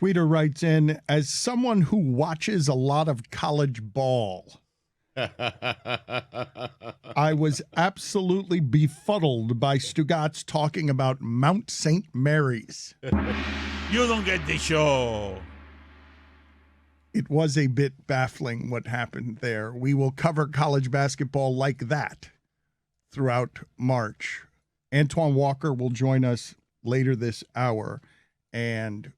Tweeter writes in, as someone who watches a lot of college ball, I was absolutely befuddled by Stugotz talking about Mount St. Mary's. You don't get the show. It was a bit baffling what happened there. We will cover college basketball like that throughout March. Antoine Walker will join us later this hour, and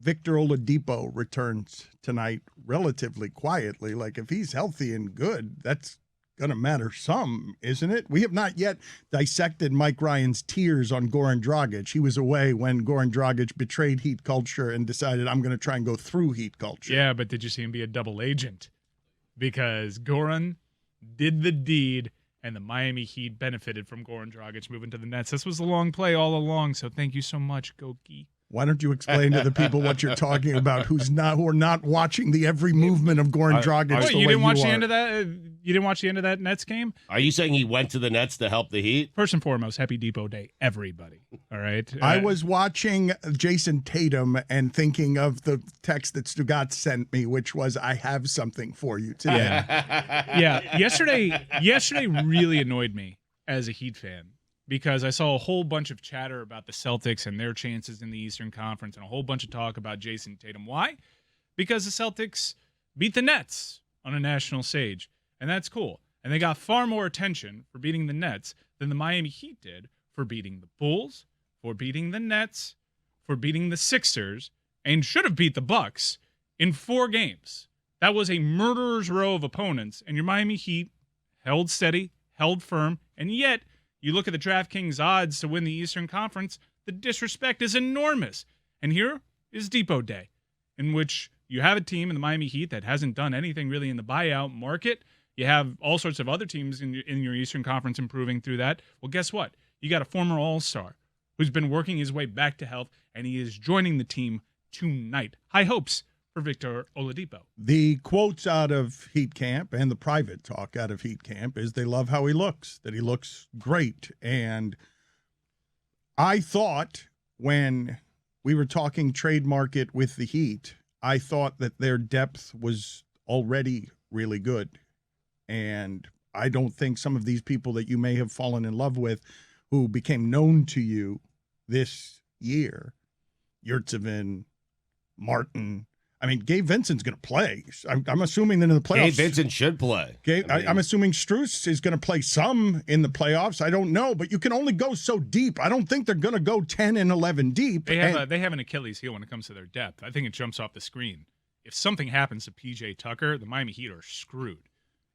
Victor Oladipo returns tonight relatively quietly. Like, if he's healthy and good, that's going to matter some, isn't it? We have not yet dissected Mike Ryan's tears on Goran Dragic. He was away when Goran Dragic betrayed Heat culture and decided, I'm going to try and go through Heat culture. Yeah, but did you see him be a double agent? Because Goran did the deed, and the Miami Heat benefited from Goran Dragic moving to the Nets. This was a long play all along, so thank you so much, Goki. Why don't you explain to the people what you're talking about who are not watching the every movement of Goran Dragic? Wait, you didn't watch the end of that? You didn't watch the end of that Nets game? Are you saying he went to the Nets to help the Heat? First and foremost, happy Depot Day, everybody. All right. I was watching Jason Tatum and thinking of the text that Stugotz sent me, which was, "I have something for you today." Yeah. Yesterday really annoyed me as a Heat fan, because I saw a whole bunch of chatter about the Celtics and their chances in the Eastern Conference and a whole bunch of talk about Jason Tatum. Why? Because the Celtics beat the Nets on a national stage, and that's cool. And they got far more attention for beating the Nets than the Miami Heat did for beating the Bulls, for beating the Nets, for beating the Sixers, and should have beat the Bucks in 4 games. That was a murderer's row of opponents, and your Miami Heat held steady, held firm, and yet you look at the DraftKings odds to win the Eastern Conference, the disrespect is enormous. And here is Depot Day, in which you have a team in the Miami Heat that hasn't done anything really in the buyout market. You have all sorts of other teams in your Eastern Conference improving through that. Well, guess what? You got a former All-Star who's been working his way back to health, and he is joining the team tonight. High hopes for Victor Oladipo. The quotes out of Heat Camp and the private talk out of Heat Camp is they love how he looks, that he looks great. And I thought when we were talking trade market with the Heat, I thought that their depth was already really good. And I don't think some of these people that you may have fallen in love with who became known to you this year, Yurtsevin, Martin, I mean, Gabe Vincent's going to play. I'm assuming that in the playoffs. Gabe Vincent should play. I'm assuming Strus is going to play some in the playoffs. I don't know, but you can only go so deep. I don't think they're going to go 10 and 11 deep. They have an Achilles heel when it comes to their depth. I think it jumps off the screen. If something happens to P.J. Tucker, the Miami Heat are screwed.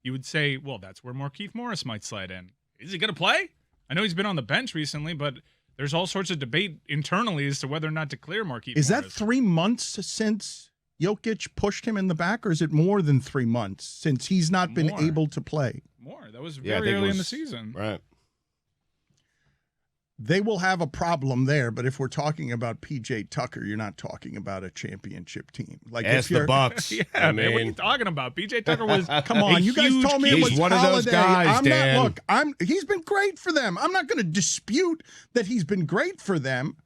You would say, well, that's where Markieff Morris might slide in. Is he going to play? I know he's been on the bench recently, but there's all sorts of debate internally as to whether or not to clear Markieff Morris. Is that 3 months since Jokic pushed him in the back, or is it more than 3 months since he's not been able to play? More. That was very early in the season. Right. They will have a problem there, but if we're talking about P.J. Tucker, you're not talking about a championship team. Like Ask the Bucks. Yeah, I mean, man, what are you talking about? P.J. Tucker was come on, you guys told me it was one Holiday. Of those guys, Dan. He's been great for them. I'm not going to dispute that he's been great for them.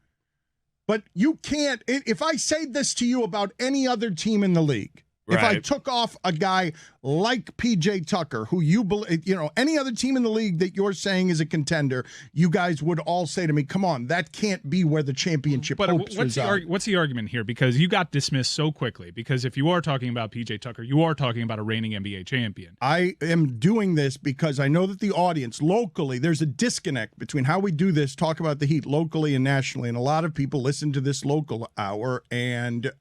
But you can't, if I say this to you about any other team in the league, if I took off a guy like P.J. Tucker, who you believe, any other team in the league that you're saying is a contender, you guys would all say to me, come on, that can't be where the championship hopes reside. What's the argument here? Because you got dismissed so quickly. Because if you are talking about P.J. Tucker, you are talking about a reigning NBA champion. I am doing this because I know that the audience locally, there's a disconnect between how we do this, talk about the Heat locally and nationally. And a lot of people listen to this local hour and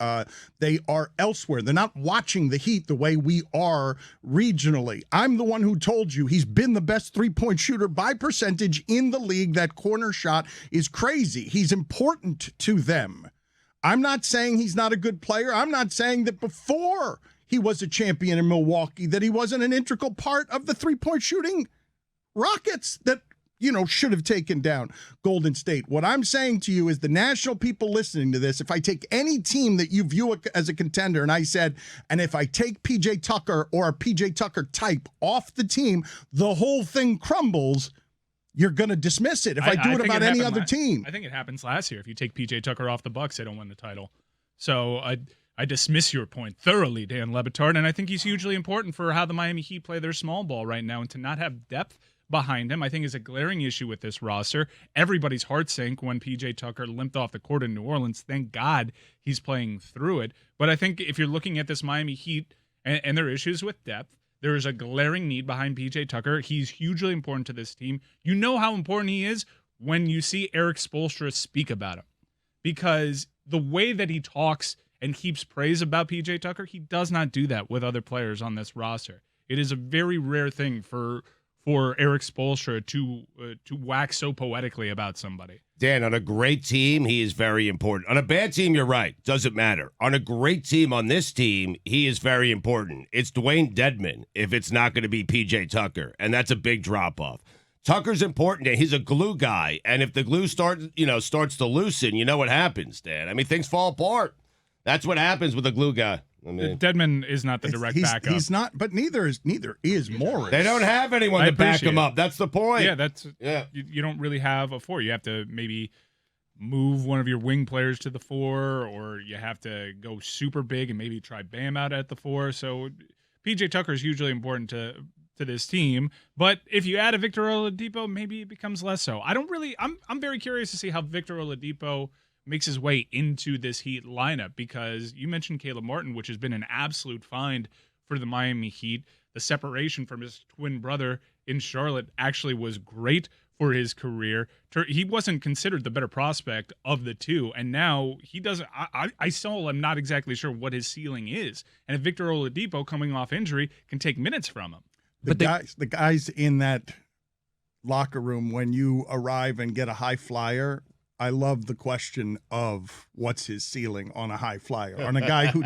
they are elsewhere. They're not watching the Heat the way we are regionally. I'm the one who told you he's been the best three-point shooter by percentage in the league. That corner shot is crazy. He's important to them. I'm not saying he's not a good player. I'm not saying that before he was a champion in Milwaukee that he wasn't an integral part of the three-point shooting rockets that should have taken down Golden State. What I'm saying to you is the national people listening to this, if I take any team that you view as a contender, and I said, and if I take P.J. Tucker or a P.J. Tucker type off the team, the whole thing crumbles, you're going to dismiss it if I do it about any other team. I think it happens last year. If you take P.J. Tucker off the Bucks, they don't win the title. So I dismiss your point thoroughly, Dan LeBatard, and I think he's hugely important for how the Miami Heat play their small ball right now, and to not have depth behind him, I think, is a glaring issue with this roster. Everybody's heart sank when PJ Tucker limped off the court in New Orleans. Thank God he's playing through it. But I think if you're looking at this Miami Heat and their issues with depth, there is a glaring need behind PJ Tucker. He's hugely important to this team. You know how important he is when you see Eric Spoelstra speak about him, because the way that he talks and heaps praise about PJ Tucker, he does not do that with other players on this roster. It is a very rare thing for Eric Spoelstra to wax so poetically about somebody. Dan, on a great team, he is very important. On a bad team, you're right. Doesn't matter. On a great team, on this team, he is very important. It's Dwayne Dedman if it's not going to be PJ Tucker, and that's a big drop-off. Tucker's important. He's a glue guy, and if the glue starts to loosen, you know what happens, Dan. I mean, things fall apart. That's what happens with a glue guy. I mean, Dedman is not the direct backup. He's not, but neither is Morris. They don't have anyone to back him up. That's the point. Yeah, you don't really have a four. You have to maybe move one of your wing players to the four, or you have to go super big and maybe try Bam out at the four. So PJ Tucker is hugely important to this team. But if you add a Victor Oladipo, maybe it becomes less so. I'm very curious to see how Victor Oladipo makes his way into this Heat lineup, because you mentioned Caleb Martin, which has been an absolute find for the Miami Heat. The separation from his twin brother in Charlotte actually was great for his career. He wasn't considered the better prospect of the two, and now he doesn't. I still am not exactly sure what his ceiling is. And if Victor Oladipo, coming off injury, can take minutes from him. The guys in that locker room, when you arrive and get a high flyer, I love the question of what's his ceiling on a high flyer, on a guy who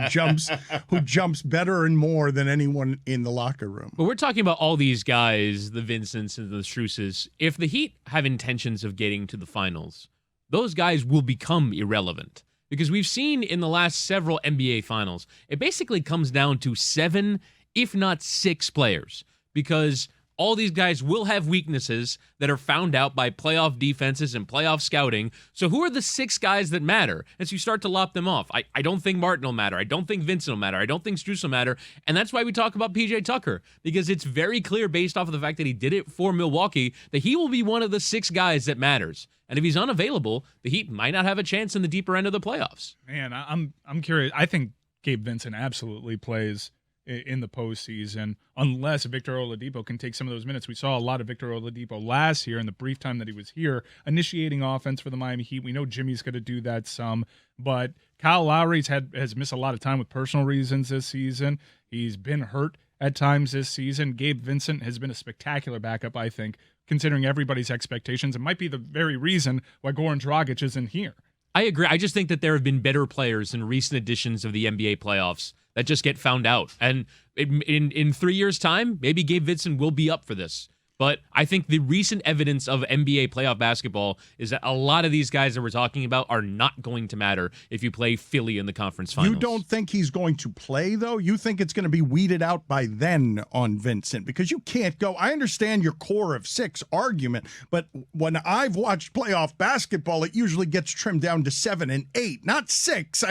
jumps better and more than anyone in the locker room. But we're talking about all these guys, the Vincents and the Struces. If the Heat have intentions of getting to the finals, those guys will become irrelevant, because we've seen in the last several NBA finals, it basically comes down to 7, if not 6 players, because all these guys will have weaknesses that are found out by playoff defenses and playoff scouting. So who are the 6 guys that matter? As you start to lop them off, I don't think Martin will matter. I don't think Vincent will matter. I don't think Strus will matter. And that's why we talk about PJ Tucker, because it's very clear based off of the fact that he did it for Milwaukee that he will be one of the 6 guys that matters. And if he's unavailable, the Heat might not have a chance in the deeper end of the playoffs. Man, I'm curious. I think Gabe Vincent absolutely plays in the postseason, unless Victor Oladipo can take some of those minutes. We saw a lot of Victor Oladipo last year in the brief time that he was here, initiating offense for the Miami Heat. We know Jimmy's going to do that some, but Kyle Lowry has missed a lot of time with personal reasons this season. He's been hurt at times this season. Gabe Vincent has been a spectacular backup, I think, considering everybody's expectations. It might be the very reason why Goran Dragic isn't here. I agree. I just think that there have been better players in recent editions of the NBA playoffs that just get found out. And in 3 years' time, maybe Gabe Vincent will be up for this. But I think the recent evidence of NBA playoff basketball is that a lot of these guys that we're talking about are not going to matter if you play Philly in the conference finals. You don't think he's going to play, though? You think it's going to be weeded out by then on Vincent? Because you can't go. I understand your core of 6 argument, but when I've watched playoff basketball, it usually gets trimmed down to 7 and 8, not 6.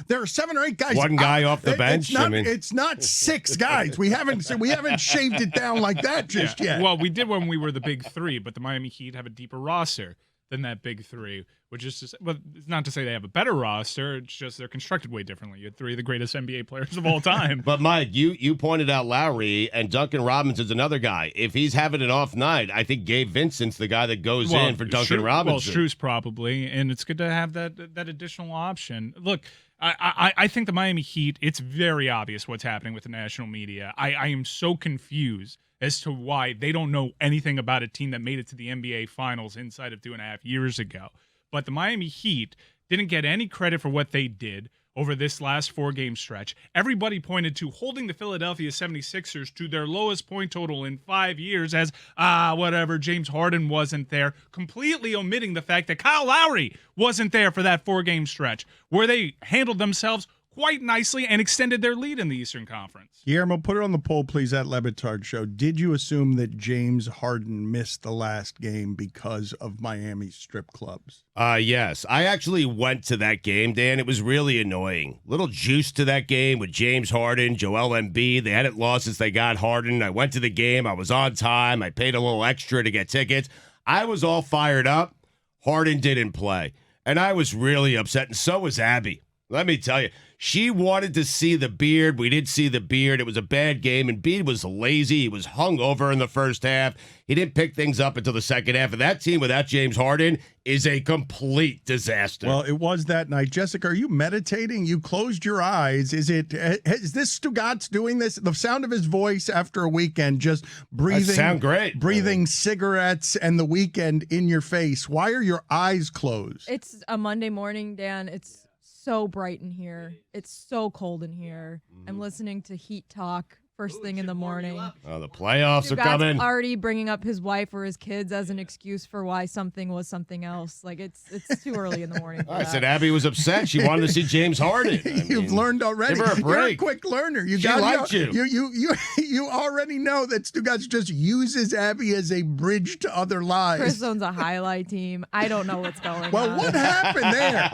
There are 7 or 8 guys. One guy off the bench. It's not 6 guys. We haven't shaved it down like that just yet. Well, we did when we were the big 3, but the Miami Heat have a deeper roster than that big 3, which is just, well, it's not to say they have a better roster. It's just they're constructed way differently. You had 3 of the greatest NBA players of all time. But Mike, you pointed out Lowry, and Duncan Robinson's another guy. If he's having an off night, I think Gabe Vincent's the guy that goes in for Duncan Robinson. Well, Strus probably, and it's good to have that additional option. Look, I think the Miami Heat, it's very obvious what's happening with the national media. I am so confused as to why they don't know anything about a team that made it to the NBA Finals inside of 2.5 years ago. But the Miami Heat didn't get any credit for what they did over this last 4-game stretch. Everybody pointed to holding the Philadelphia 76ers to their lowest point total in 5 years as, whatever, James Harden wasn't there, completely omitting the fact that Kyle Lowry wasn't there for that 4-game stretch, where they handled themselves quite nicely and extended their lead in the Eastern Conference. Guillermo, put it on the poll, please, at LeBatard Show. Did you assume that James Harden missed the last game because of Miami's strip clubs? Yes. I actually went to that game, Dan. It was really annoying. Little juice to that game with James Harden, Joel Embiid. They hadn't lost since they got Harden. I went to the game. I was on time. I paid a little extra to get tickets. I was all fired up. Harden didn't play. And I was really upset, and so was Abby. Let me tell you, she wanted to see the beard. We didn't see the beard. It was a bad game. And Embiid was lazy. He was hungover in the first half. He didn't pick things up until the second half. And that team without James Harden is a complete disaster. Well, it was that night. Jessica, are you meditating? You closed your eyes. Is this Stugotz doing this? The sound of his voice after a weekend, just breathing. That sound great. Breathing cigarettes and the weekend in your face. Why are your eyes closed? It's a Monday morning, Dan. It's so bright in here. It's so cold in here. I'm listening to Heat Talk first thing in the morning. Oh, the playoffs are coming. Already bringing up his wife or his kids as an excuse for why something was something else. Like it's too early in the morning. I said Abby was upset. She wanted to see James Harden. You've learned already. Give her a break. You're a quick learner. She liked you. You already know that Stugotz just uses Abby as a bridge to other lives. Chris owns a highlight team. I don't know what's going on. Well, what happened there?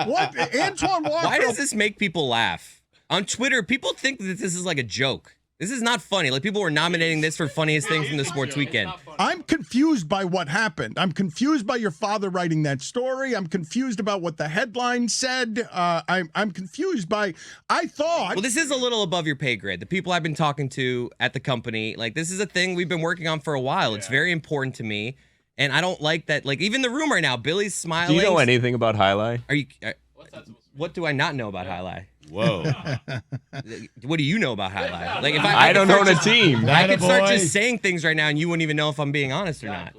What? Antoine Walker. Why does this make people laugh? On Twitter, people think that this is like a joke. This is not funny. Like, people were nominating this for funniest thing from the sports weekend. I'm confused by what happened. I'm confused by your father writing that story. I'm confused about what the headline said. I'm confused by, I thought. Well, this is a little above your pay grade. The people I've been talking to at the company, like, this is a thing we've been working on for a while. It's very important to me. And I don't like that. Like, even the room right now, Billy's smiling. Do you know anything about Alai? What do I not know about Alai? Whoa. What do you know about Alai? Like, if I don't own a team. I could start just saying things right now, and you wouldn't even know if I'm being honest or not.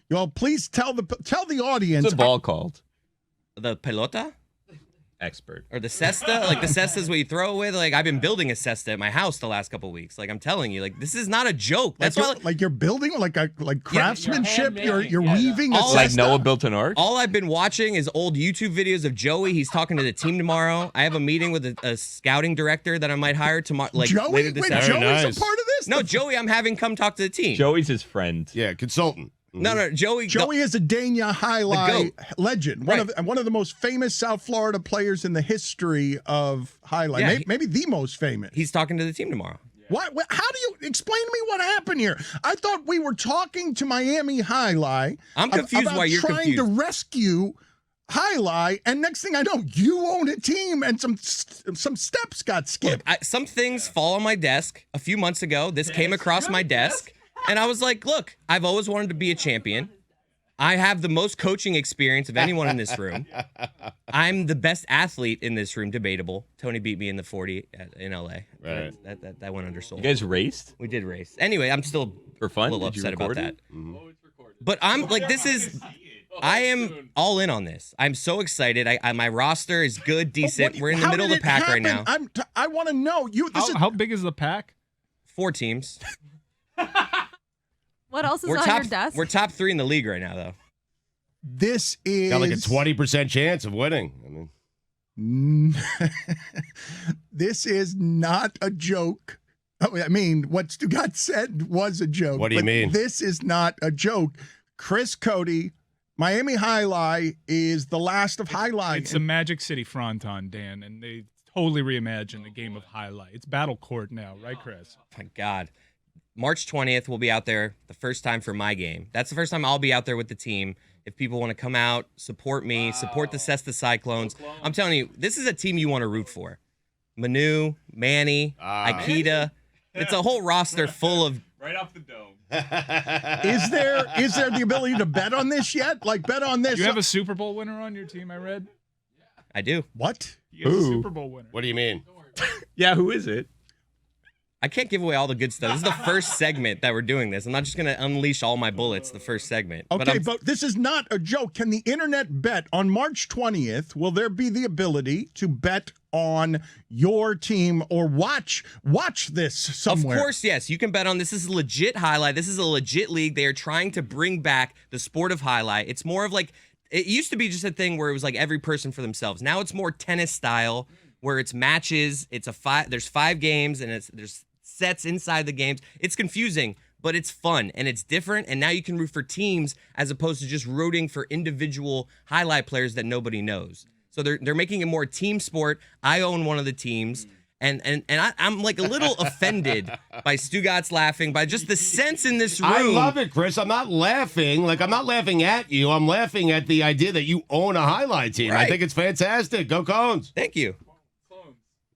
Well, please tell the audience. What's a ball called? The pelota? Expert. Or the cesta? Like, the cesta is what you throw it with? Like, I've been building a cesta at my house the last couple of weeks. Like, I'm telling you, like, this is not a joke. That's why, like you're building like craftsmanship. You're weaving. All Like Noah built an ark? I've been watching is old YouTube videos of Joey. He's talking to the team tomorrow. I have a meeting with a scouting director that I might hire tomorrow. Like, Joey? later this Wait, afternoon. Joey's a part of this? No, Joey, I'm having come talk to the team. Joey's his friend. Yeah, consultant. No, Joey. Joey is a Dania highlight legend, Right. one of the most famous South Florida players in the history of highlight. Yeah, maybe the most famous. He's talking to the team tomorrow. What? How do you explain to me what happened here? I thought we were talking to Miami Highlight. I'm confused about why you're trying confused. to rescue Highlight, and next thing I know, you own a team, and some steps got skipped. Look, some things fall on my desk. A few months ago, this came across my desk, and I was like, look, I've always wanted to be a champion. I have the most coaching experience of anyone in this room. I'm the best athlete in this room, debatable. Tony beat me in the 40 in LA. Right. That went undersold. You guys raced? We did race. Anyway, I'm still For fun? a little Did you upset about record that. it? Mm-hmm. But I'm like, I am all in on this. I'm so excited. My roster is good, decent. We're in the middle of the pack right now. I want to know. How big is the pack? 4 teams. What else is We're on top. your desk? We're top 3 in the league right now, though. This is Got like a 20% chance of winning. I mean, this is not a joke. I mean, what Stugotz said was a joke. What do you mean? This is not a joke. Chris Cote, Miami Highlight is the last of Highlight. It's a Magic City fronton, Dan, and they totally reimagined the game of highlight. It's battle court now, right, Chris? My God. March 20th, we'll be out there the first time for my game. That's the first time I'll be out there with the team. If people want to come out, support me, support the Cesta Cyclones. I'm telling you, this is a team you want to root for. Manu, Manny, Aikida. It's a whole roster full of... Right off the dome. Is there the ability to bet on this yet? Like, bet on this. You have a Super Bowl winner on your team, I read? I do. What? You have a Super Bowl winner. what do you mean? Yeah, who is it? I can't give away all the good stuff. This is the first segment that we're doing this. I'm not just going to unleash all my bullets the first segment. Okay, but this is not a joke. Can the internet bet on March 20th? Will there be the ability to bet on your team or watch this somewhere? Of course, yes. You can bet on this. This is a legit highlight. This is a legit league. They are trying to bring back the sport of highlight. It's more of like, it used to be just a thing where it was like every person for themselves. Now it's more tennis style, where it's matches. It's there's 5 games and there's sets inside the games. It's confusing, but it's fun and it's different. And now you can root for teams as opposed to just rooting for individual highlight players that nobody knows. So they're making it more team sport. I own one of the teams. And I'm like a little offended by Stugotz laughing, by just the sense in this room. I love it, Chris. I'm not laughing. Like, I'm not laughing at you. I'm laughing at the idea that you own a highlight team. Right. I think it's fantastic. Go Cones. Thank you.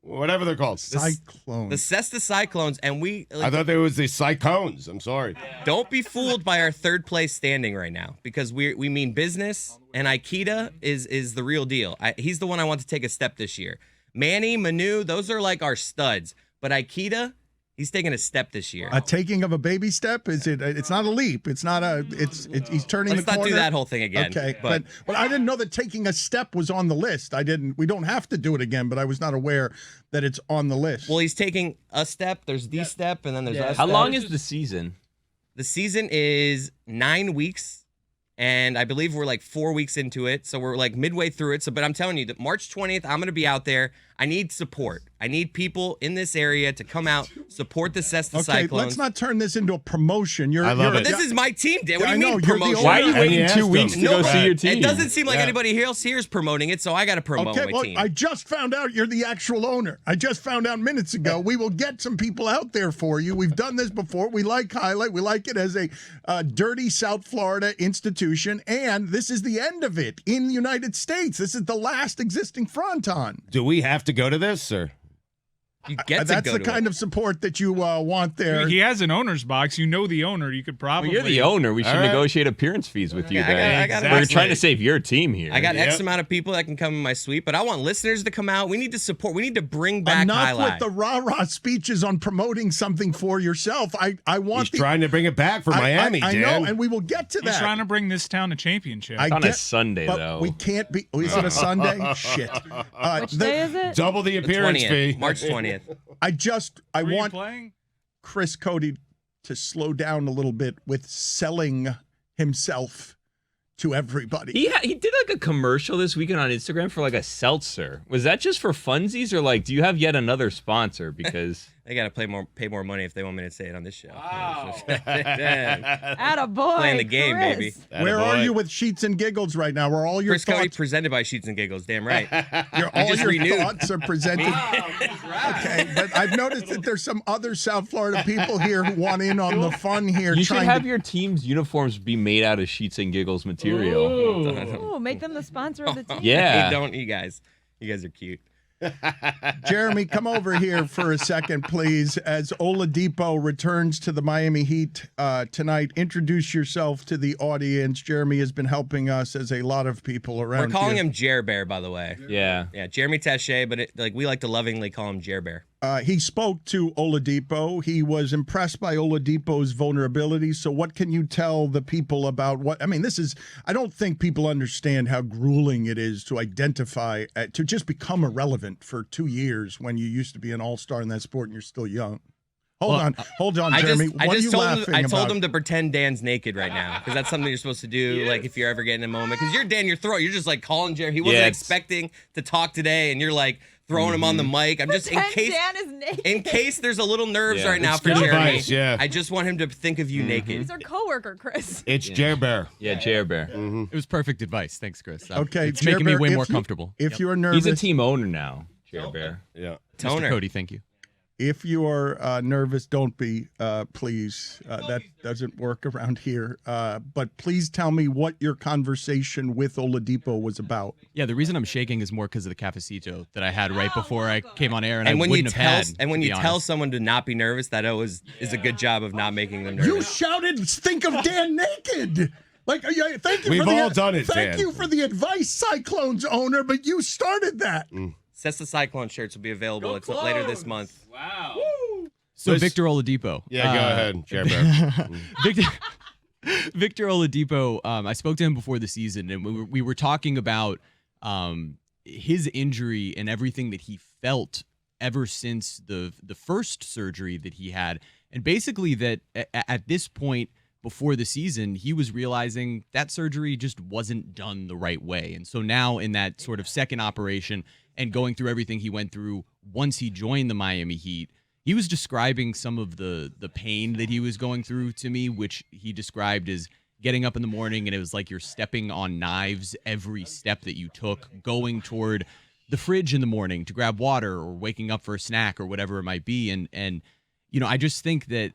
Whatever they're called. Cyclone. The Cesta Cyclones, and we I thought there was the Cyclones. I'm sorry. don't be fooled by our third place standing right now, because we mean business, and Aikida is the real deal. He's the one I want to take a step this year. Manny, Manu, those are like our studs. But Aikida, he's taking a step this year. A taking of a baby step? Is it? It's not a leap. It's not a. He's turning Let's the not corner. do that whole thing again. Okay, but but I didn't know that taking a step was on the list. I didn't. We don't have to do it again, but I was not aware that it's on the list. well, he's taking a step. There's the step, and then there's a How step. long is the season? The season is 9 weeks. And I believe we're like 4 weeks into it. So we're like midway through it. But I'm telling you that March 20th, I'm going to be out there. I need support. I need people in this area to come out, support the Cesta okay, Cyclones. let's not turn this into a promotion. I love But it. this is my team, Dan. What Yeah, do you I know, mean you're the promotion? owner. Why are you And waiting you 2 asked weeks him. to go No, see your team? It doesn't seem like Yeah. anybody else here is promoting it, so I got to promote Okay, my well, team. I just found out you're the actual owner. I just found out minutes ago. We will get some people out there for you. We've done this before. We like Highlight. We like it as a dirty South Florida institution, and this is the end of it in the United States. This is the last existing fronton. Do we have to go to this, or? you get to That's go the to kind it. of support that you want there. He has an owner's box. You know the owner. You could probably. Well, you're the owner. We should All right. negotiate appearance fees with you Yeah, there. I got We're X- trying to save your team here. I got X Yep. amount of people that can come in my suite, but I want listeners to come out. We need to support. We need to bring back Enough Highlight. with the rah-rah speeches on promoting something for yourself. I want He's trying to bring it back for Miami, I Dan. know, and we will get to He's that. trying to bring this town a championship. I It's on get- a Sunday, but though. we can't be. Oh, is it a Sunday? Shit. Which day is it? Double the The appearance 20th, fee. March 20th. I Were you want playing? Chris Cote to slow down a little bit with selling himself to everybody. He did like a commercial this weekend on Instagram for like a seltzer. Was that just for funsies, or like do you have yet another sponsor? Because They got to pay more money if they want me to say it on this show. Wow. Attaboy, Playing the game, Chris. baby. Where are you with Sheets and Giggles right now? Where all your Chris Cody thoughts, presented by Sheets and Giggles. Damn right. all just your renewed. thoughts are presented. Okay, but I've noticed that there's some other South Florida people here who want in on the fun here. you should trying have to, your team's uniforms be made out of Sheets and Giggles material. Ooh, make them the sponsor of the team. Yeah. Hey, don't you guys. You guys are cute. Jeremy, come over here for a second, please. As Oladipo returns to the Miami Heat tonight, introduce yourself to the audience. Jeremy has been helping us, as a lot of people around We're calling here. him Jer Bear, by the way. Yeah. Yeah, Jeremy Taché, but we like to lovingly call him Jer Bear. He spoke to Oladipo. He was impressed by Oladipo's vulnerability. So what can you tell the people about what, I mean, I don't think people understand how grueling it is to identify, to just become irrelevant for 2 years when you used to be an all-star in that sport and you're still young. Hold on, Jeremy. I what are you just told laughing him, I told about? him to pretend Dan's naked right now because that's something you're supposed to do. Like if you're ever getting a moment, because you're Dan, you're just like calling Jeremy. He wasn't Yeah, it's- expecting to talk today, and you're like throwing him on the mic. I'm just in Pretend case. Dan is naked. In case there's a little nerves Yeah, right now it's for good Jeremy, advice, yeah. I just want him to think of you naked. He's our coworker, Chris. It's Jer Bear. Yeah, Jer Bear. It was perfect advice. Thanks, Chris. Okay, It's making me Jer way Bear, more if you- comfortable. If you're nervous, He's a team owner now, Jer Bear. Yeah. Mr. Toner. Cody, thank you. if you are nervous, don't be, please. That doesn't work around here. But please tell me what your conversation with Oladipo was about. Yeah, the reason I'm shaking is more because of the cafecito that I had right before I came on air, and I And when you wouldn't tell have had. and when to you be tell honest. someone to not be nervous, that always is a good job of not making them nervous. You shouted, "Think of Dan naked." Like, yeah, thank you. We've for the, all done it, Thank Dan. you for the advice, Cyclones owner, but you started that. Cesta Cyclone shirts will be available. It's later this month. So Victor Oladipo. Yeah, go ahead, Jer Bear. Victor Oladipo. I spoke to him before the season, and we were talking about his injury and everything that he felt ever since the first surgery that he had, and basically that at this point before the season, he was realizing that surgery just wasn't done the right way, and so now in that sort of second operation. and going through everything he went through once he joined the Miami Heat, he was describing some of the pain that he was going through to me, which he described as getting up in the morning and it was like you're stepping on knives every step that you took, going toward the fridge in the morning to grab water or waking up for a snack or whatever it might be. And I just think that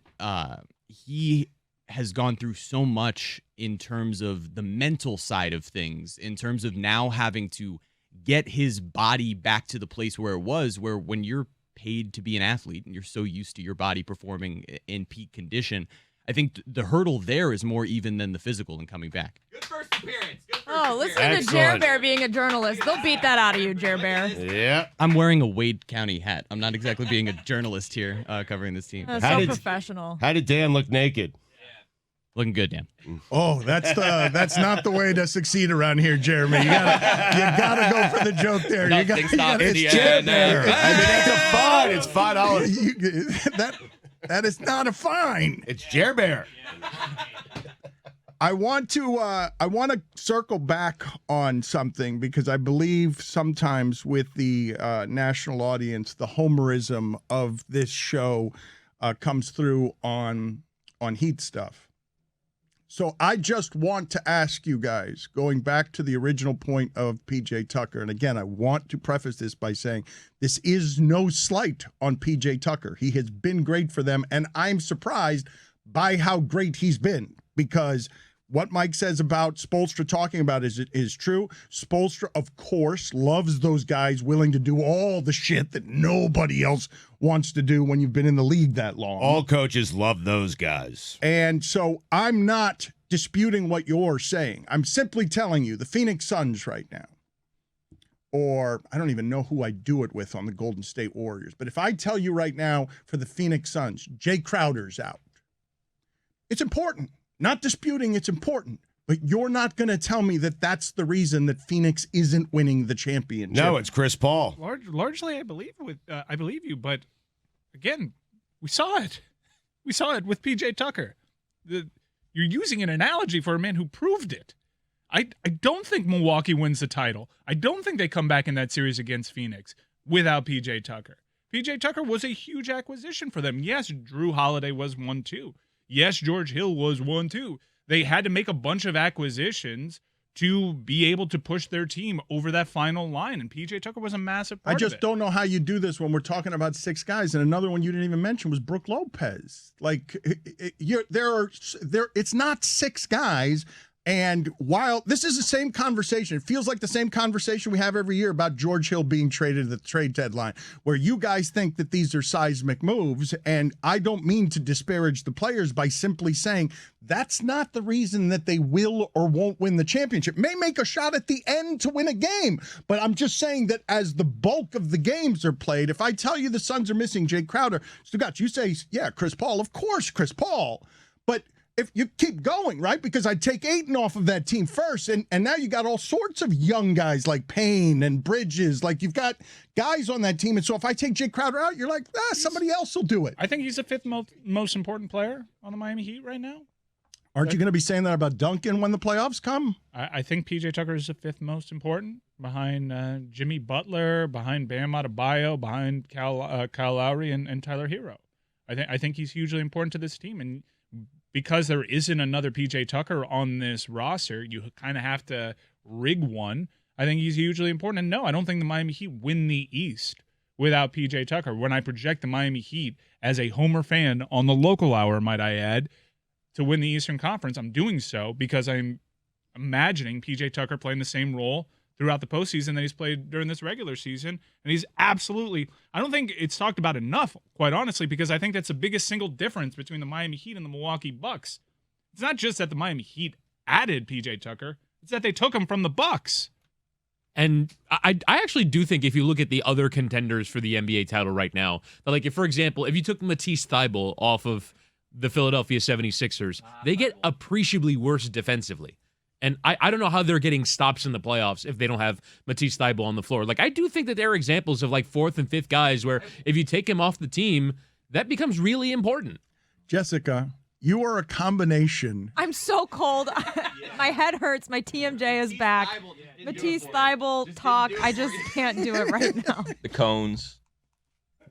he has gone through so much in terms of the mental side of things, in terms of now having to get his body back to the place where it was, where when you're paid to be an athlete and you're so used to your body performing in peak condition, I think the hurdle there is more even than the physical and coming back. Good first appearance. Listen to Jer Bear being a journalist. They'll beat that out of you, Jer Bear. Yeah. I'm wearing a Wade County hat. I'm not exactly being a journalist here covering this team. That's How so did- professional. How did Dan look naked? Looking good, Dan. Oh, that's not the way to succeed around here, Jeremy. You gotta go for the joke there. Nothing stopped it's the Jer end. Bear. I mean, that's a fine. It's $5. That is not a fine. It's Jer Bear. I want to circle back on something because I believe sometimes with the national audience, the homerism of this show comes through on Heat stuff. So I just want to ask you guys, going back to the original point of PJ Tucker, and again, I want to preface this by saying this is no slight on PJ Tucker. He has been great for them, and I'm surprised by how great he's been because what Mike says about Spoelstra talking about is true. Spoelstra, of course, loves those guys willing to do all the shit that nobody else wants to do when you've been in the league that long. All coaches love those guys. And so I'm not disputing what you're saying. I'm simply telling you the Phoenix Suns right now, or I don't even know who I do it with on the Golden State Warriors, but if I tell you right now for the Phoenix Suns, Jay Crowder's out. It's important. Not disputing it's important, but you're not going to tell me that that's the reason that Phoenix isn't winning the championship. No, it's Chris Paul. Largely, I believe you, but again, we saw it. We saw it with PJ Tucker. You're using an analogy for a man who proved it. I don't think Milwaukee wins the title. I don't think they come back in that series against Phoenix without PJ Tucker. PJ Tucker was a huge acquisition for them. Yes, Drew Holiday was one too. Yes, George Hill was one too. They had to make a bunch of acquisitions to be able to push their team over that final line, and PJ Tucker was a massive part of it. I just don't know how you do this when we're talking about six guys, and another one you didn't even mention was Brook Lopez. Like, it's not six guys. And while this is the same conversation, it feels like the same conversation we have every year about George Hill being traded at the trade deadline, where you guys think that these are seismic moves. And I don't mean to disparage the players by simply saying that's not the reason that they will or won't win the championship. May make a shot at the end to win a game, but I'm just saying that as the bulk of the games are played, if I tell you the Suns are missing Jay Crowder, Stugotz, you say, yeah, Chris Paul, of course, Chris Paul. But if you keep going, right? Because I'd take Ayton off of that team first, and now you got all sorts of young guys like Payne and Bridges. Like, you've got guys on that team, and so if I take Jay Crowder out, you're like, somebody else will do it. I think he's the fifth most important player on the Miami Heat right now. Aren't you going to be saying that about Duncan when the playoffs come? I think PJ Tucker is the fifth most important, behind Jimmy Butler, behind Bam Adebayo, behind Kyle Lowry, and Tyler Hero. I think he's hugely important to this team, and because there isn't another PJ Tucker on this roster, you kind of have to rig one. I think he's hugely important. And no, I don't think the Miami Heat win the East without PJ Tucker. When I project the Miami Heat as a Homer fan on the local hour, might I add, to win the Eastern Conference, I'm doing so because I'm imagining PJ Tucker playing the same role throughout the postseason that he's played during this regular season. And he's absolutely, I don't think it's talked about enough, quite honestly, because I think that's the biggest single difference between the Miami Heat and the Milwaukee Bucks. It's not just that the Miami Heat added PJ Tucker, it's that they took him from the Bucks. And I actually do think if you look at the other contenders for the NBA title right now, that like, if, for example, if you took Matisse Thybulle off of the Philadelphia 76ers, they get appreciably worse defensively. And I don't know how they're getting stops in the playoffs if they don't have Matisse Thybulle on the floor. Like, I do think that there are examples of like fourth and fifth guys where if you take him off the team, that becomes really important. Jessica, You are a combination. I'm so cold. My head hurts. My TMJ is back. Matisse Thybulle talk. I just can't do it right now. The cones.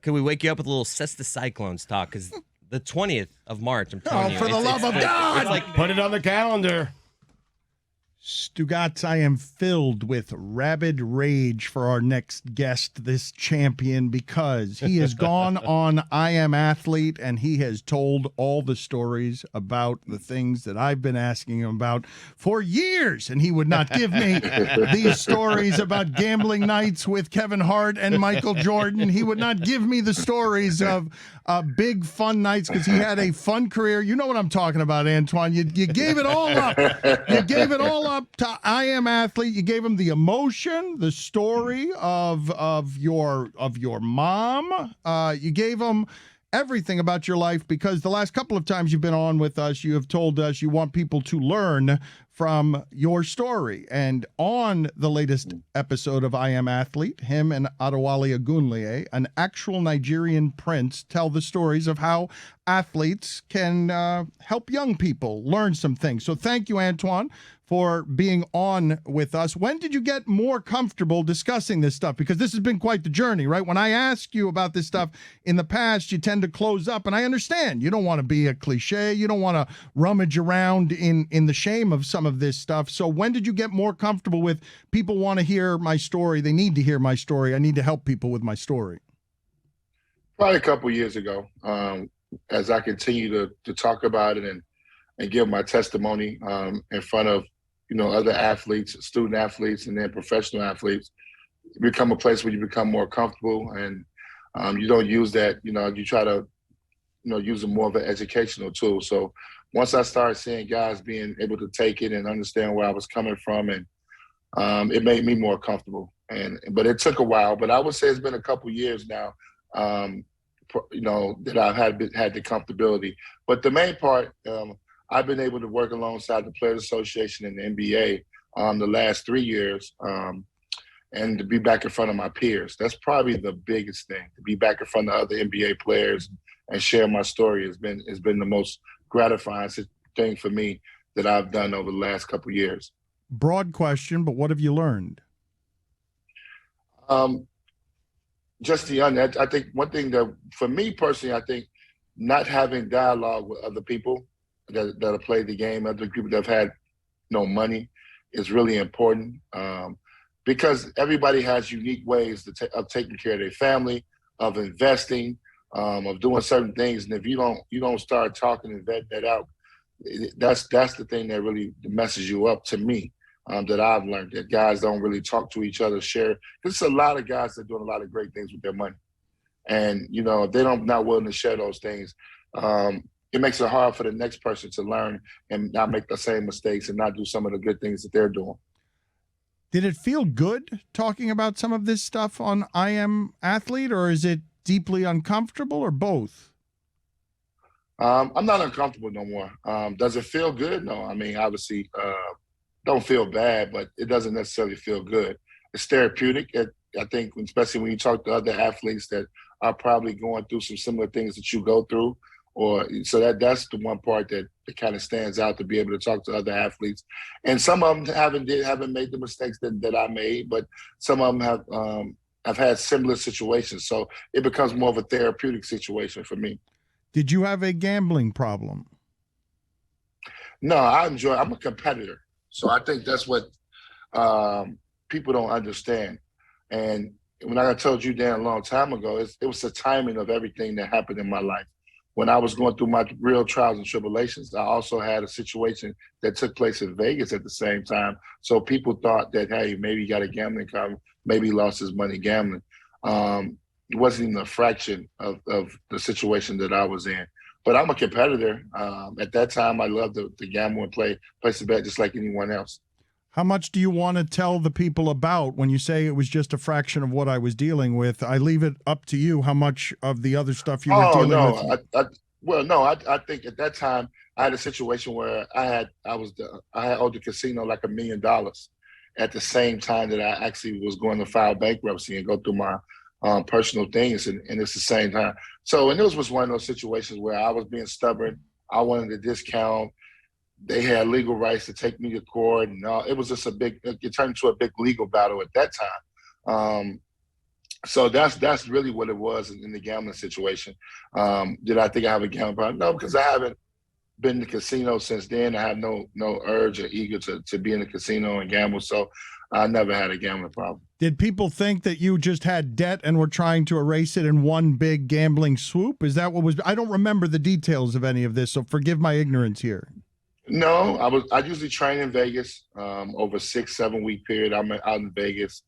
Could we wake you up with a little Cesta Cyclones talk? Because the 20th of March, I'm telling you. For the love of God! It's like, Put it on the calendar. Stugotz, I am filled with rabid rage for our next guest, this champion, because he has gone on I Am Athlete and he has told all the stories about the things that I've been asking him about for years. And he would not give me these stories about gambling nights with Kevin Hart and Michael Jordan. He would not give me the stories of big fun nights because he had a fun career. You know what I'm talking about, Antoine. You gave it all up. You gave it all up to I Am Athlete. You gave him the emotion, the story of your mom. You gave him everything about your life because the last couple of times you've been on with us, you have told us you want people to learn from your story. And on the latest episode of I Am Athlete, him and Adewale Agunleye, an actual Nigerian prince, tell the stories of how athletes can help young people learn some things. So thank you, Antoine, for being on with us. When did you get more comfortable discussing this stuff? Because this has been quite the journey, right? When I ask you about this stuff in the past, you tend to close up, and I understand. You don't want to be a cliche. You don't want to rummage around in the shame of some of this stuff. So when did you get more comfortable with people want to hear my story? They need to hear my story. I need to help people with my story. Probably a couple years ago, as I continue to talk about it and give my testimony in front of other athletes, student athletes, and then professional athletes, you become a place where you become more comfortable, and you don't use that. You try to use it more of an educational tool. So once I started seeing guys being able to take it and understand where I was coming from, and it made me more comfortable. But it took a while. But I would say it's been a couple years now. That I've had the comfortability. But the main part, I've been able to work alongside the Players Association and the NBA the last 3 years, and to be back in front of my peers. That's probably the biggest thing. To be back in front of other NBA players and share my story has been the most gratifying thing for me that I've done over the last couple of years. Broad question, but what have you learned? Just I think one thing that, for me personally, I think not having dialogue with other people that have played the game, other people that have had no money, is really important, because everybody has unique ways of taking care of their family, of investing, of doing certain things. And if you don't start talking and vetting that out, that's the thing that really messes you up, to me. That I've learned, that guys don't really talk to each other, share. There's a lot of guys that are doing a lot of great things with their money. And, if they not willing to share those things, it makes it hard for the next person to learn and not make the same mistakes and not do some of the good things that they're doing. Did it feel good talking about some of this stuff on I Am Athlete, or is it deeply uncomfortable, or both? I'm not uncomfortable no more. Does it feel good? No. I mean, obviously, don't feel bad, but it doesn't necessarily feel good. It's therapeutic. I think, especially when you talk to other athletes that are probably going through some similar things that you go through, so that's the one part that kind of stands out, to be able to talk to other athletes. And some of them haven't made the mistakes that I made, but some of them have had similar situations. So it becomes more of a therapeutic situation for me. Did you have a gambling problem? No, I'm a competitor. So I think that's what people don't understand. And when I told you, Dan, a long time ago, it was the timing of everything that happened in my life. When I was going through my real trials and tribulations, I also had a situation that took place in Vegas at the same time. So people thought that, hey, maybe he got a gambling problem, maybe he lost his money gambling. It wasn't even a fraction of the situation that I was in. But I'm a competitor. At that time, I loved to gamble and place the bet just like anyone else. How much do you want to tell the people about when you say it was just a fraction of what I was dealing with? I leave it up to you how much of the other stuff you were dealing with. I think at that time I had a situation where I owed the casino like $1 million at the same time that I actually was going to file bankruptcy and go through my personal things, and it's the same time. So, and this was one of those situations where I was being stubborn. I wanted a discount. They had legal rights to take me to court, and it was just it turned into a big legal battle at that time. So that's really what it was in the gambling situation. Did I think I have a gambling problem? No, because I haven't been to casino since then. I have no urge or eager to be in a casino and gamble. So I never had a gambling problem. Did people think that you just had debt and were trying to erase it in one big gambling swoop? Is that what was? I don't remember the details of any of this, so forgive my ignorance here. No, I usually train in Vegas over a 6-7 week period. I'm out in Vegas.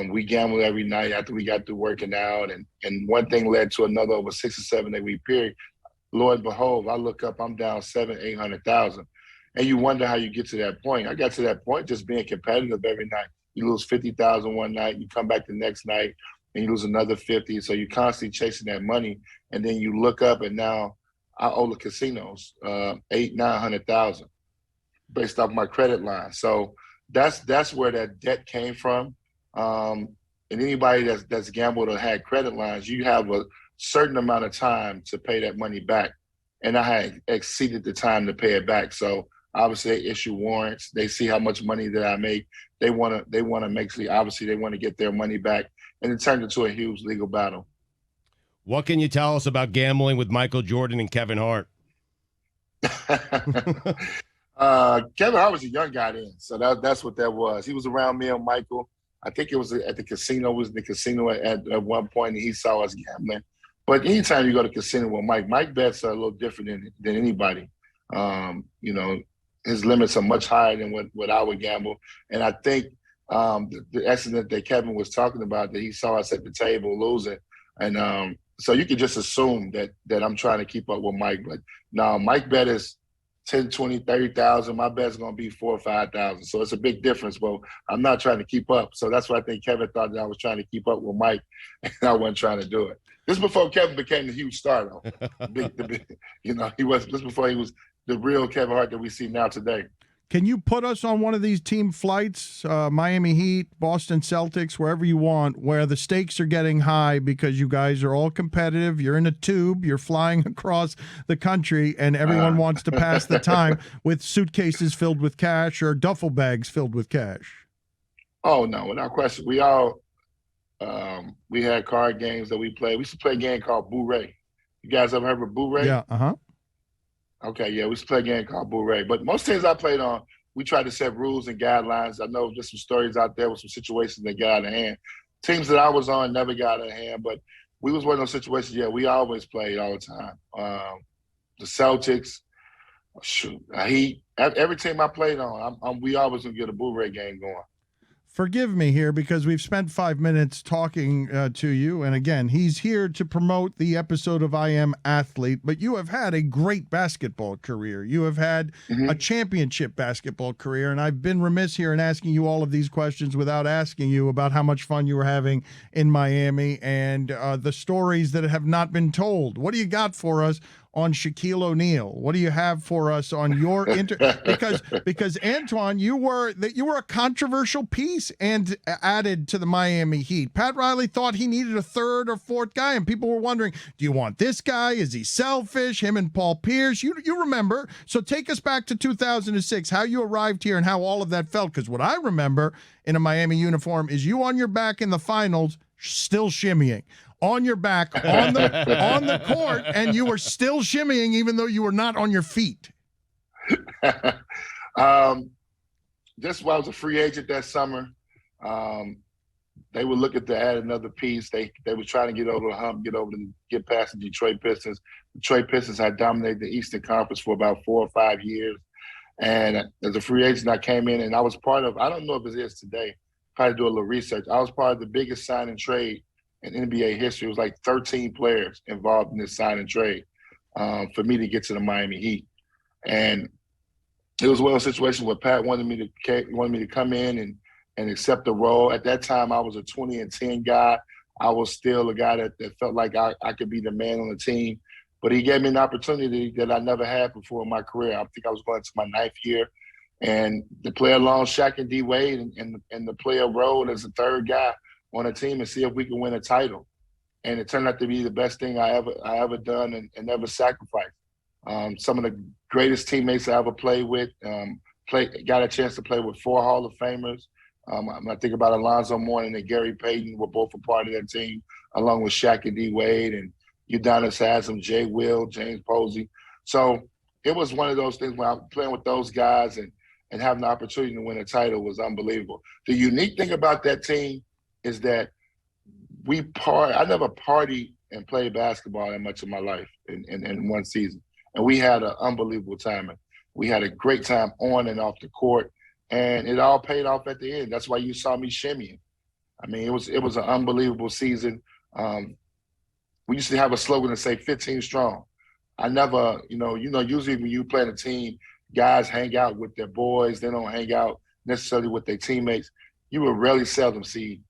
We gambled every night after we got through working out, and one thing led to another over 6 or 7 8 week period. Lord and behold, I look up, I'm down 700,000-800,000. And you wonder how you get to that point. I got to that point just being competitive every night. You lose 50,000 one night, you come back the next night, and you lose another 50. So you're constantly chasing that money. And then you look up, and now I owe the casinos $800,000-900,000 based off my credit line. So that's where that debt came from. And anybody that's gambled or had credit lines, you have a certain amount of time to pay that money back. And I had exceeded the time to pay it back. So obviously they issue warrants. They see how much money that I make. They want to make sure, obviously they want to get their money back. And it turned into a huge legal battle. What can you tell us about gambling with Michael Jordan and Kevin Hart? Kevin Hart was a young guy then. So that's what that was. He was around me and Michael. I think it was at the casino. Was in the casino at one point, and he saw us gambling. But anytime you go to casino with Mike bets are a little different than anybody. His limits are much higher than what I would gamble. And I think the accident that Kevin was talking about, that he saw us at the table losing. And so you could just assume that I'm trying to keep up with Mike. But no, Mike bet is 10, 20, 30,000. My bet's going to be 4,000 or 5,000. So it's a big difference. But I'm not trying to keep up. So that's why I think Kevin thought that I was trying to keep up with Mike, and I wasn't trying to do it. This is before Kevin became the huge star, though. He was just before he was the real Kevin Hart that we see now today. Can you put us on one of these team flights, Miami Heat, Boston Celtics, wherever you want, where the stakes are getting high because you guys are all competitive, you're in a tube, you're flying across the country, and everyone wants to pass the time with suitcases filled with cash or duffel bags filled with cash? Oh, no, without question. We had card games that we played. We used to play a game called Boo-Ray. You guys ever heard of Boo-Ray? Yeah, uh-huh. Okay, yeah, we used to play a game called Boo-Ray. But most teams I played on, we tried to set rules and guidelines. I know just some stories out there with some situations that got out of hand. Teams that I was on never got out of hand, but we was one of those situations, we always played all the time. The Celtics, Heat, every team I played on, we always would get a Boo-Ray game going. Forgive me here because we've spent 5 minutes talking to you. And again, he's here to promote the episode of I Am Athlete, but you have had a great basketball career. You have had a championship basketball career. And I've been remiss here in asking you all of these questions without asking you about how much fun you were having in Miami and the stories that have not been told. What do you got for us on Shaquille O'Neal? What do you have for us on your because Antoine, you were a controversial piece and added to the Miami Heat. Pat Riley thought he needed a third or fourth guy, and people were wondering, do you want this guy? Is he selfish? Him and Paul Pierce. You remember. So take us back to 2006, how you arrived here and how all of that felt. Because what I remember in a Miami uniform is you on your back in the finals, still shimmying. On your back, on the court, and you were still shimmying even though you were not on your feet. Just while I was a free agent that summer, they were looking to add another piece. They were trying to get over the hump, get past the Detroit Pistons. Detroit Pistons had dominated the Eastern Conference for about 4 or 5 years. And as a free agent, I came in and I was part of, I don't know if it is today, probably do a little research. I was part of the biggest sign and trade in NBA history. It was like 13 players involved in this sign and trade for me to get to the Miami Heat. And it was one of those situations where Pat wanted me to come in and accept the role. At that time, I was a 20-10 guy. I was still a guy that felt like I could be the man on the team. But he gave me an opportunity that I never had before in my career. I think I was going to my 9th year. And to play along Shaq and D. Wade and to play a role as a third guy on a team and see if we can win a title. And it turned out to be the best thing I ever done and never sacrificed. Some of the greatest teammates I ever played with. Got a chance to play with 4 Hall of Famers. I think about Alonzo Mourning and Gary Payton were both a part of that team, along with Shaq and D. Wade and Udonis Haslem, Jay Will, James Posey. So it was one of those things when I was playing with those guys and having the opportunity to win a title was unbelievable. The unique thing about that team is that I never partied and played basketball that much in my life in one season. And we had an unbelievable time. We had a great time on and off the court, and it all paid off at the end. That's why you saw me shimmying. I mean, it was an unbelievable season. We used to have a slogan to say 15 strong. I never, usually when you play in a team, guys hang out with their boys. They don't hang out necessarily with their teammates. You will rarely seldom see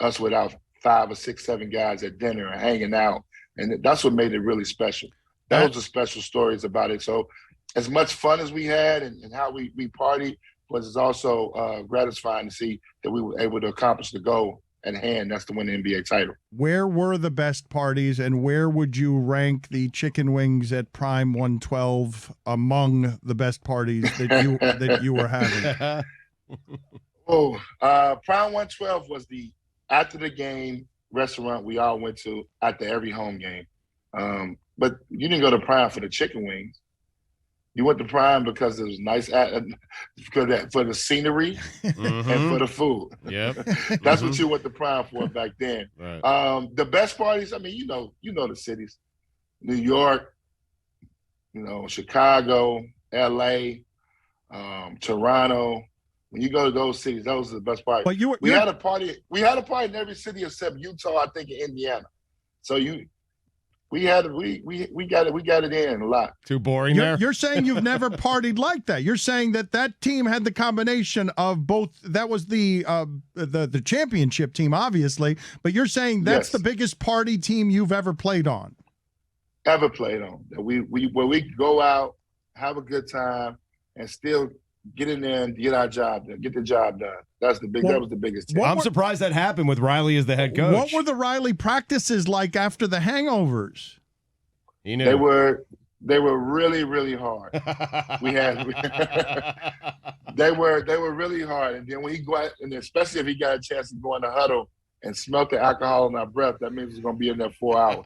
us without 5 or 6, 7 guys at dinner and hanging out. And that's what made it really special. Those are special stories about it. So as much fun as we had and how we partied, but it's also gratifying to see that we were able to accomplish the goal at hand. That's to win the NBA title. Where were the best parties, and where would you rank the chicken wings at Prime 112 among the best parties that you were having? Prime 112 was the after the game restaurant we all went to after every home game. But you didn't go to Prime for the chicken wings. You went to Prime because it was nice, for the scenery and for the food. Yep. That's what you went to Prime for back then. Right. The best parties, I mean, you know the cities. New York, Chicago, LA, Toronto. When you go to those cities, those are the best parties. But we had a party in every city except Utah, I think, and Indiana. So we got it in a lot. Too boring there? You're saying you've never partied like that. You're saying that team had the combination of both. That was the championship team, obviously, but you're saying that's the biggest party team you've ever played on. Ever played on. Where we go out, have a good time, and still get in there and get the job done. That was the biggest team. I'm surprised that happened with Riley as the head coach. What were the Riley practices like after the hangovers? He knew. They were really, really hard. They were really hard. And then when he go out, and especially if he got a chance to go in the huddle and smelt the alcohol in our breath, that means he's going to be in there 4 hours.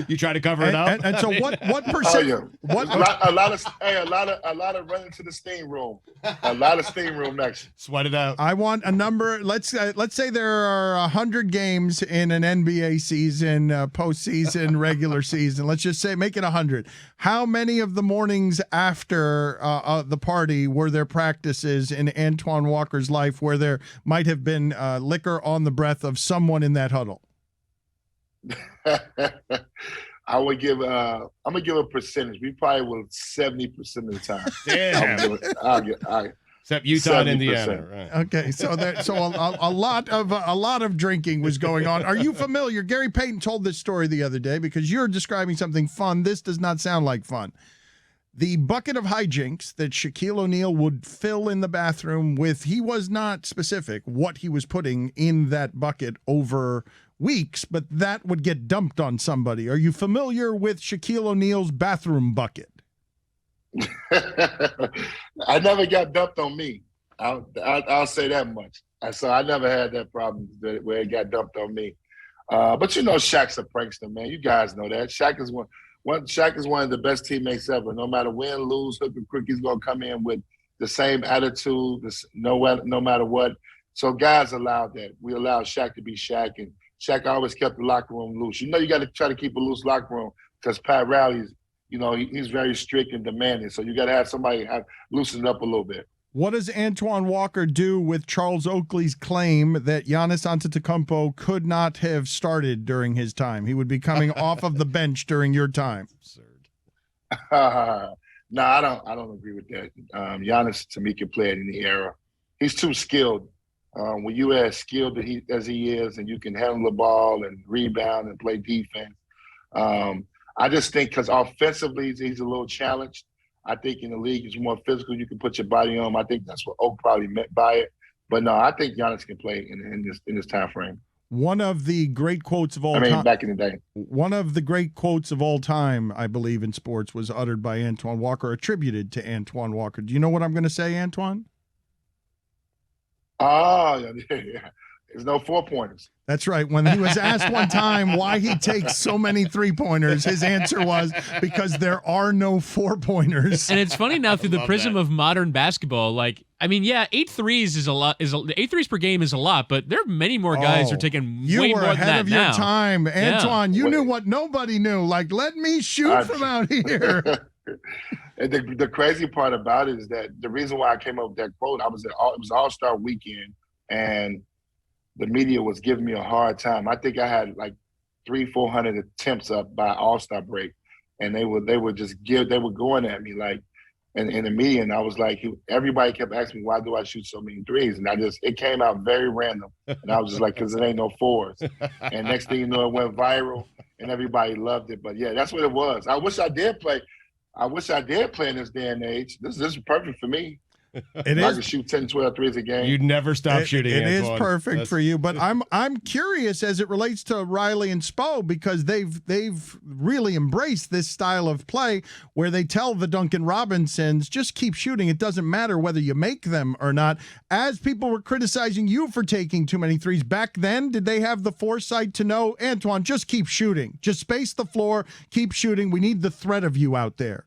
You try to cover it up. And so what percent? Oh, yeah. A lot of running to the steam room. A lot of steam room action. Sweat it out. I want a number. Let's say there are 100 games in an NBA season, postseason, regular season. Let's just say make it 100. How many of the mornings after the party were there practices in Antoine Walker's life where there might have been liquor on the breath of someone in that huddle? I would give. I'm gonna give a percentage. We probably will 70% of the time. Damn. Except Utah and Indiana. Right. Okay, so a lot of drinking was going on. Are you familiar? Gary Payton told this story the other day because you're describing something fun. This does not sound like fun. The bucket of hijinks that Shaquille O'Neal would fill in the bathroom with, he was not specific what he was putting in that bucket over weeks, but that would get dumped on somebody. Are you familiar with Shaquille O'Neal's bathroom bucket? I never got dumped on me. I'll say that much. So I never had that problem where it got dumped on me. But Shaq's a prankster, man. You guys know that. Shaq is one of the best teammates ever. No matter win, lose, hook or crook, he's gonna come in with the same attitude, no matter what. So guys allowed that. We allowed Shaq to be Shaq, and Shaq always kept the locker room loose. You got to try to keep a loose locker room because Pat Riley's, he's very strict and demanding. So you got to have somebody loosen it up a little bit. What does Antoine Walker do with Charles Oakley's claim that Giannis Antetokounmpo could not have started during his time? He would be coming off of the bench during your time. Absurd. No, I don't agree with that. Giannis, to me, can play in any era. He's too skilled. When you as skilled as he is, and you can handle the ball and rebound and play defense, I just think because offensively he's a little challenged. I think in the league it's more physical. You can put your body on him. I think that's what Oak probably meant by it. But no, I think Giannis can play in this time frame. One of the great quotes of all time. Back in the day. One of the great quotes of all time, I believe, in sports was uttered by Antoine Walker, attributed to Antoine Walker. Do you know what I'm going to say, Antoine? Oh, yeah. There's no 4-pointers. That's right. When he was asked one time why he takes so many 3-pointers, his answer was because there are no 4-pointers. And it's funny now through the prism of modern basketball. Like, I mean, yeah, 8 threes is a lot. 8 threes per game is a lot, but there are many more guys who are taking way more than that now. You were ahead of your time, Antoine. You knew what nobody knew. Like, let me shoot from out here. And the crazy part about it is that the reason why I came up with that quote, it was All-Star Weekend, and the media was giving me a hard time. I think I had like 300-400 attempts up by All-Star break, and they were going at me like in the media, and I was like, everybody kept asking me, why do I shoot so many threes? And it came out very random, and I was just like, because it ain't no 4s. And next thing you know, it went viral, and everybody loved it. But yeah, that's what it was. I wish I did play in this day and age. This is perfect for me. I can shoot 10, 12 threes a game. You'd never stop shooting. It Antoine. is perfect for you. But I'm curious as it relates to Riley and Spo, because they've really embraced this style of play where they tell the Duncan Robinsons, just keep shooting. It doesn't matter whether you make them or not. As people were criticizing you for taking too many threes back then, did they have the foresight to know, Antoine, just keep shooting, just space the floor, keep shooting. We need the threat of you out there.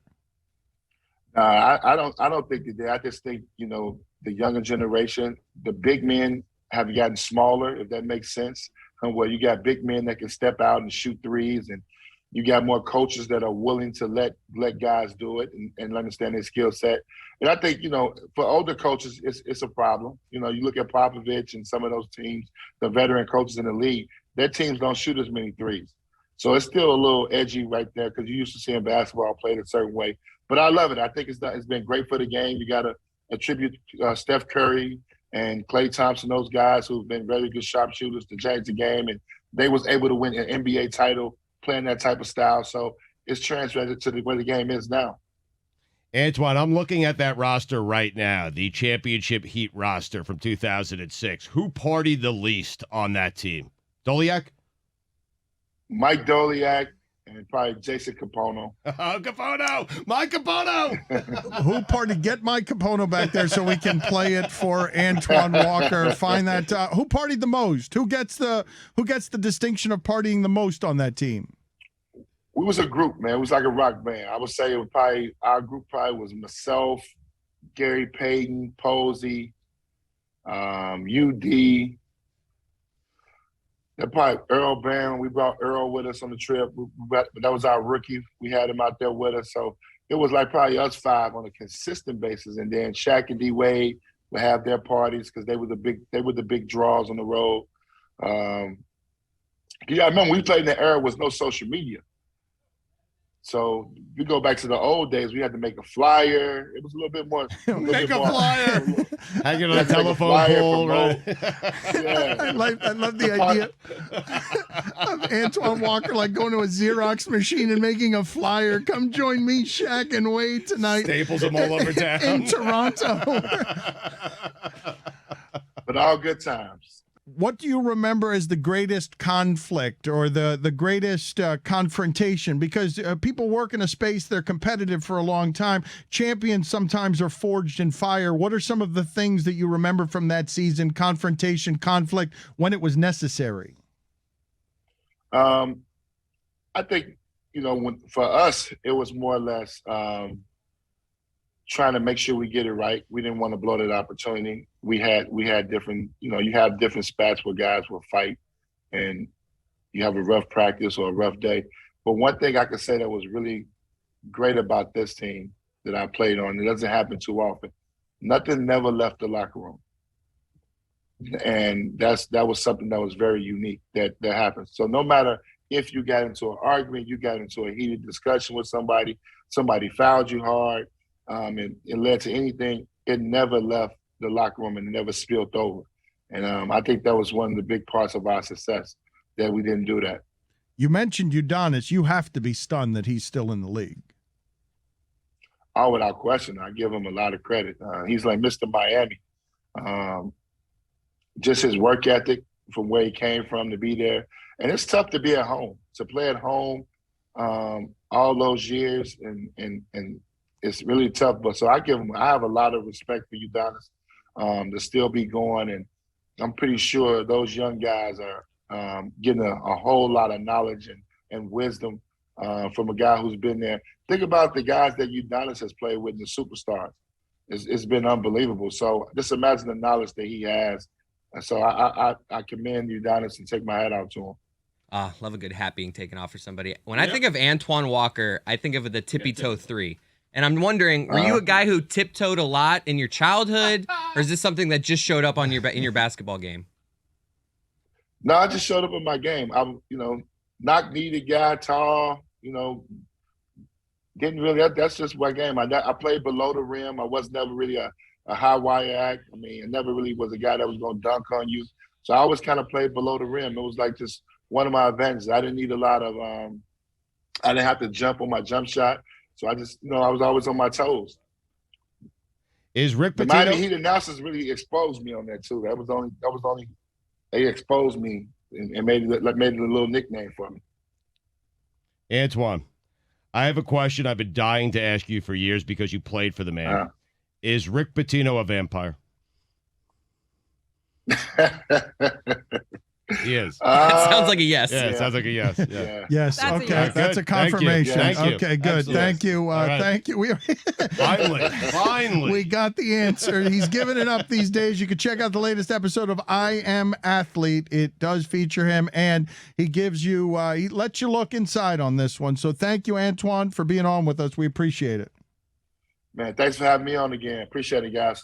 I don't think they did. I just think, the younger generation, the big men have gotten smaller, if that makes sense. Where you got big men that can step out and shoot threes, and you got more coaches that are willing to let guys do it and understand their skill set. And I think, for older coaches, it's a problem. You look at Popovich and some of those teams, the veteran coaches in the league, their teams don't shoot as many threes. So it's still a little edgy right there because you used to seeing basketball played a certain way. But I love it. I think it's been great for the game. You got to attribute Steph Curry and Klay Thompson, those guys who've been very good sharpshooters to change the game. And they was able to win an NBA title playing that type of style. So it's translated to where the game is now. Antoine, I'm looking at that roster right now, the championship Heat roster from 2006. Who partied the least on that team? Doliak? Mike Doliak. And probably Jason Capono. Oh, Capono! My Capono! Who partied? Get my Capono back there so we can play it for Antoine Walker. Find that. Who partied the most? Who gets the distinction of partying the most on that team? We was a group, man. It was like a rock band. I would say our group was myself, Gary Payton, Posey, UD. Probably Earl Barron. We brought Earl with us on the trip. That was our rookie. We had him out there with us. So it was like probably us 5 on a consistent basis. And then Shaq and D Wade would have their parties because they were the big draws on the road. I remember we played in the era with no social media. So we go back to the old days. We had to make a flyer. It was a little bit more. Make a flyer. Hang it on a telephone pole, right? Yeah. I love the idea of Antoine Walker like going to a Xerox machine and making a flyer. Come join me, Shaq and Wade tonight. Staples them all over town in Toronto. But all good times. What do you remember as the greatest conflict or the greatest confrontation? Because people work in a space, they're competitive for a long time. Champions sometimes are forged in fire. What are some of the things that you remember from that season, confrontation, conflict, when it was necessary? I think, for us, it was more or less trying to make sure we get it right. We didn't want to blow that opportunity. We had different, you have different spats where guys will fight and you have a rough practice or a rough day. But one thing I could say that was really great about this team that I played on, it doesn't happen too often. Nothing never left the locker room. And that was something that was very unique that happened. So no matter if you got into an argument, you got into a heated discussion with somebody fouled you hard, and it led to anything, it never left the locker room and it never spilled over. And I think that was one of the big parts of our success, that we didn't do that. You mentioned Udonis. You have to be stunned that he's still in the league. Oh, without question. I give him a lot of credit. He's like Mr. Miami. Just his work ethic, from where he came from to be there. And it's tough to be at home, to play at home all those years, and it's really tough. But so I have a lot of respect for Udonis to still be going, and I'm pretty sure those young guys are getting a whole lot of knowledge and wisdom from a guy who's been there. Think about the guys that Udonis has played with, the superstars. It's been unbelievable. So just imagine the knowledge that he has. And so I commend Udonis and take my hat out to him. Love a good hat being taken off for somebody. When I think of Antoine Walker, I think of the tippy toe three. And I'm wondering, were you a guy who tiptoed a lot in your childhood, or is this something that just showed up on in your basketball game? No, I just showed up in my game. I'm, knock-kneed guy, tall, didn't really. That's just my game. I played below the rim. I was never really a high wire act. I mean, I never really was a guy that was going to dunk on you. So I always kind of played below the rim. It was like just one of my advantages. I didn't need a lot of. I didn't have to jump on my jump shot. So I just, I was always on my toes. Is Rick Pitino? The Miami Heat announcers really exposed me on that too. That was only they exposed me and made it a little nickname for me. Antoine, I have a question I've been dying to ask you for years because you played for the man. Is Rick Pitino a vampire? He is. That sounds like a yes. Yeah, it sounds like a yes. Yeah. Yes. That's okay. a yes. That's a confirmation. Thank you. Okay. Good. Absolutely. Thank you. Right. Thank you. We Finally. we got the answer. He's giving it up these days. You can check out the latest episode of I Am Athlete. It does feature him, and he gives you. He lets you look inside on this one. So thank you, Antoine, for being on with us. We appreciate it. Man, thanks for having me on again. Appreciate it, guys.